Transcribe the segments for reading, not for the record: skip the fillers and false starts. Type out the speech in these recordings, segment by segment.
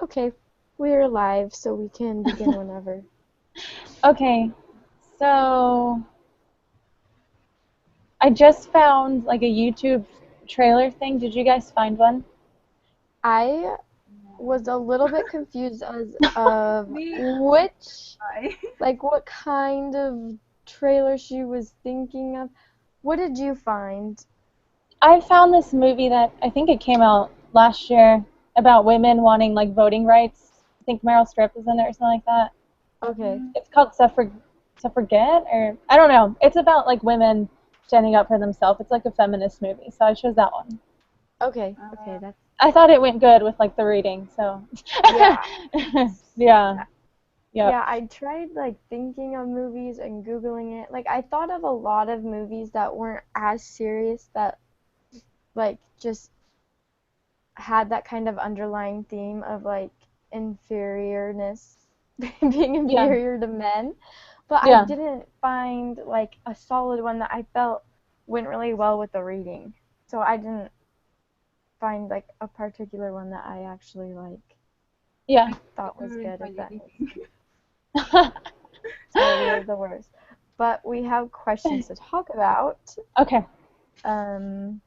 Okay, we're live, so we can begin whenever. Okay, so I just found like a YouTube trailer thing. Did you guys find one? I No. was a little bit confused as of Me, which, I. like, what kind of trailer she was thinking of. What did you find? I found this movie that I think it came out last year about women wanting like voting rights. I think Meryl Streep is in it or something like that. Okay, It's called Suffragette or I don't know. It's about like women standing up for themselves. It's like a feminist movie, so I chose that one. okay, Uh, that's, I thought it went good with like the reading, so yeah. yeah, yep, Yeah, I tried, like, thinking of movies and Googling it. Like, I thought of a lot of movies that weren't as serious that, like, just had that kind of underlying theme of like inferiorness, being yeah, inferior to men. But I yeah. didn't find like a solid one that I felt went really well with the reading. So I didn't find like a particular one that I actually like Yeah. I thought was couldn't good, if find that makes anything. sense. So we're the worst. But we have questions to talk about. Okay. Um,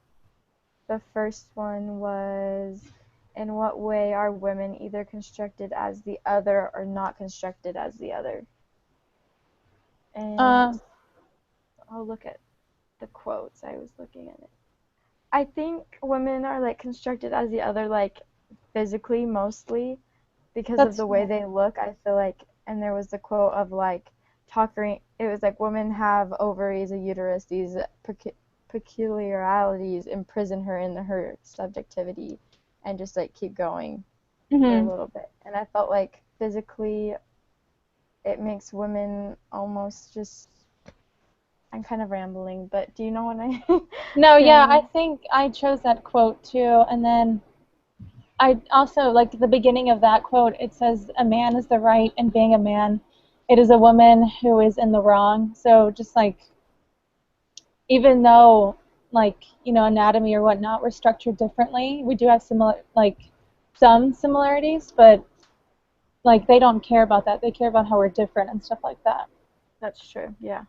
The first one was, in what way are women either constructed as the other or not constructed as the other? And Uh, I'll look at the quotes. I was looking at it. I think women are like constructed as the other, like physically mostly, because of that's the way they look. I feel like, and there was the quote of like talking. It was like women have ovaries, a uterus. These peculiarities imprison her in her subjectivity, and just like keep going for a hmm little bit. And I felt like physically, it makes women almost just. I'm kind of rambling, but do you know what I'm No, yeah, I saying? think I chose that quote too. And then I also like the beginning of that quote. It says, "A man is the right, and being a man, it is a woman who is in the wrong." So just like even though like anatomy or whatnot, we're structured differently. We do have similar like some similarities, but like they don't care about that. They care about how we're different and stuff like that. That's true. Yeah.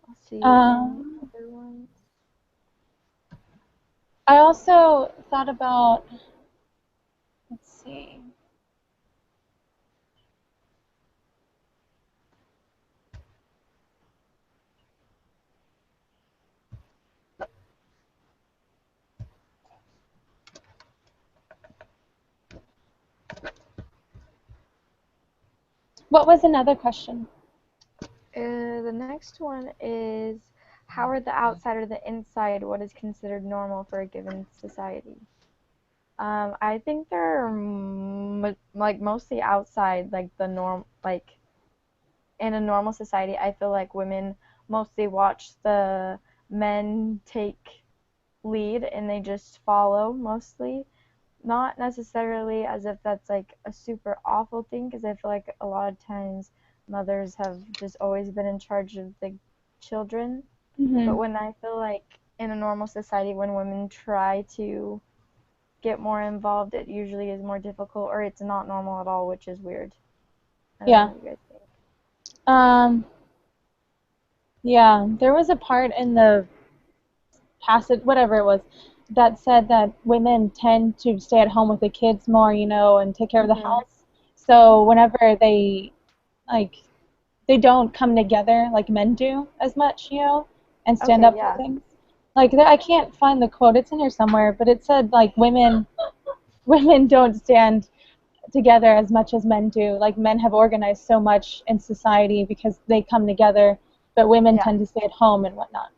Let's see any Um, other ones. I also thought about, let's see, what was another question? The next one is, how are the outside or the inside what is considered normal for a given society? I think they're like mostly outside, like the norm, like in a normal society. I feel like women mostly watch the men take lead and they just follow mostly. Not necessarily as if that's like a super awful thing, because I feel like a lot of times mothers have just always been in charge of the children. But hmm when I feel like in a normal society, when women try to get more involved, it usually is more difficult or it's not normal at all, which is weird. I don't know Yeah. what you guys think. Um, yeah, there was a part in the passage, whatever it was, that said that women tend to stay at home with the kids more, and take care of the Mhm. house. So whenever like they don't come together like men do as much, and stand Okay, up for yeah. things. Like I can't find the quote; it's in here somewhere, but it said like women don't stand together as much as men do. Like men have organized so much in society because they come together, but women Yeah. tend to stay at home and whatnot.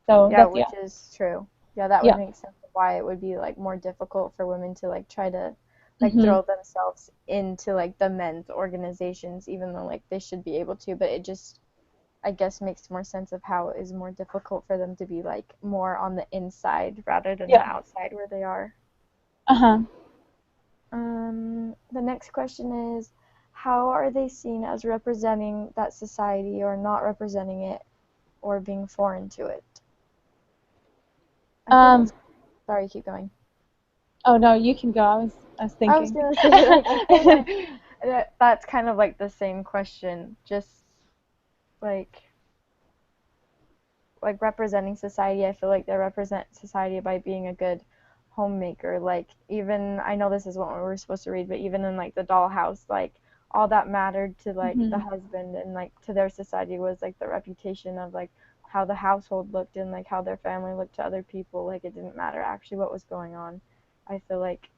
So Yeah, that's yeah, which is true. Yeah, that would yeah. make sense of why it would be like more difficult for women to like try to like hmm throw themselves into like the men's organizations, even though like they should be able to, but it just, I guess, makes more sense of how it is more difficult for them to be like more on the inside rather than the Yeah. outside where they are. Uh-huh. The next question is, how are they seen as representing that society or not representing it or being foreign to it? I think Um, it's, sorry, keep going. Oh no, you can go. I was I was thinking. gonna say, like, I feel like that's kind of like the same question, just like representing society. I feel like they represent society by being a good homemaker. Like, even I know this is what we were supposed to read, but even in like the dollhouse, like all that mattered to like the Hmm. husband and like to their society was like the reputation of like how the household looked and like how their family looked to other people. Like, it didn't matter actually what was going on. I feel like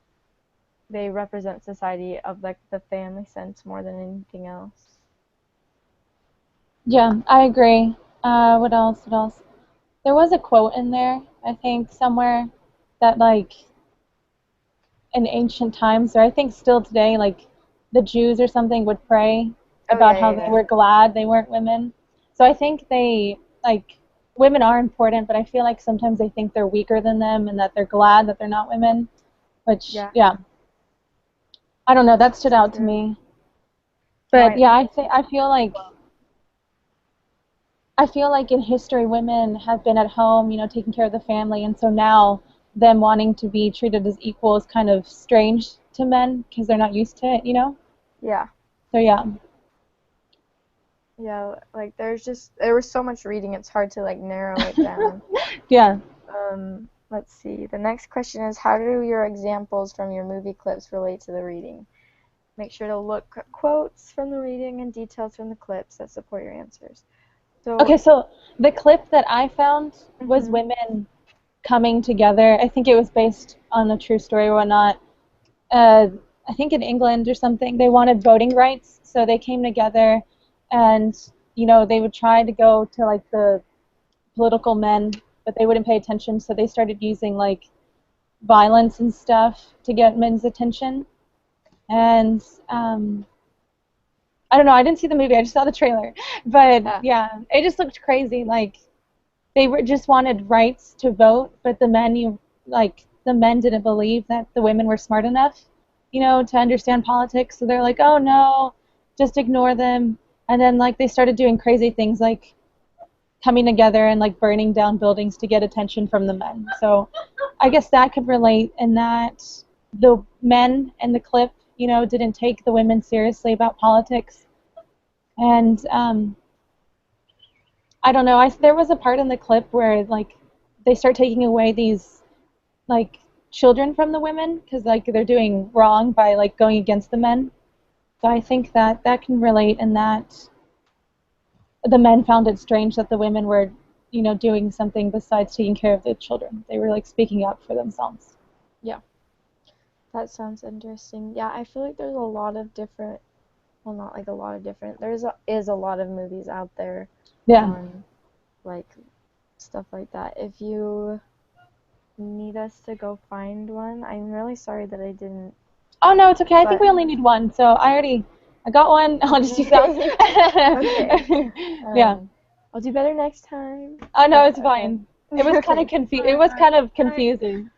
they represent society of like the family sense more than anything else. Yeah, I agree. What else? What else? There was a quote in there, I think, somewhere that like in ancient times, or I think still today, like the Jews or something would pray Oh about yeah, how yeah, they yeah. were glad they weren't women. So I think they like women are important, but I feel like sometimes they think they're weaker than them and that they're glad that they're not women. Which, Yeah, yeah, I don't know. That stood that's out to true. me. No, But yeah, I feel like in history women have been at home, taking care of the family, and so now them wanting to be treated as equal is kind of strange to men because they're not used to it. yeah. So yeah. Yeah, like there was so much reading, it's hard to like narrow it down. Yeah. Let's see. The next question is, how do your examples from your movie clips relate to the reading? Make sure to look at quotes from the reading and details from the clips that support your answers. So, Okay, so the clip that I found was mhm. women coming together. I think it was based on a true story or whatnot. uh, I think in England or something, they wanted voting rights, so they came together, and they would try to go to like the political men, but they wouldn't pay attention, so they started using like violence and stuff to get men's attention. And I don't know, I didn't see the movie, I just saw the trailer, but Yeah, yeah, it just looked crazy. Like they were just wanted rights to vote, but the men didn't believe that the women were smart enough, to understand politics. So they're like, oh no, just ignore them. And then like they started doing crazy things like coming together and like burning down buildings to get attention from the men. So I guess that could relate in that the men in the clip, didn't take the women seriously about politics. And I don't know. There was a part in the clip where like they start taking away these like children from the women because like they're doing wrong by like going against the men. So I think that that can relate in that the men found it strange that the women were, doing something besides taking care of the children. They were like speaking up for themselves. yeah, that sounds interesting. Yeah, I feel like there's a lot of different, well, not like a lot of different, is a lot of movies out there Yeah. on like stuff like that. If you need us to go find one, I'm really sorry that I didn't, Oh no, it's okay. I think but we only need one. So I got one. I'll just use that. okay. Yeah. I'll do better next time. Oh no, But it's okay. fine. It was kind Okay. of It was kind of confusing.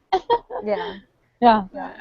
Yeah. Yeah. Yeah.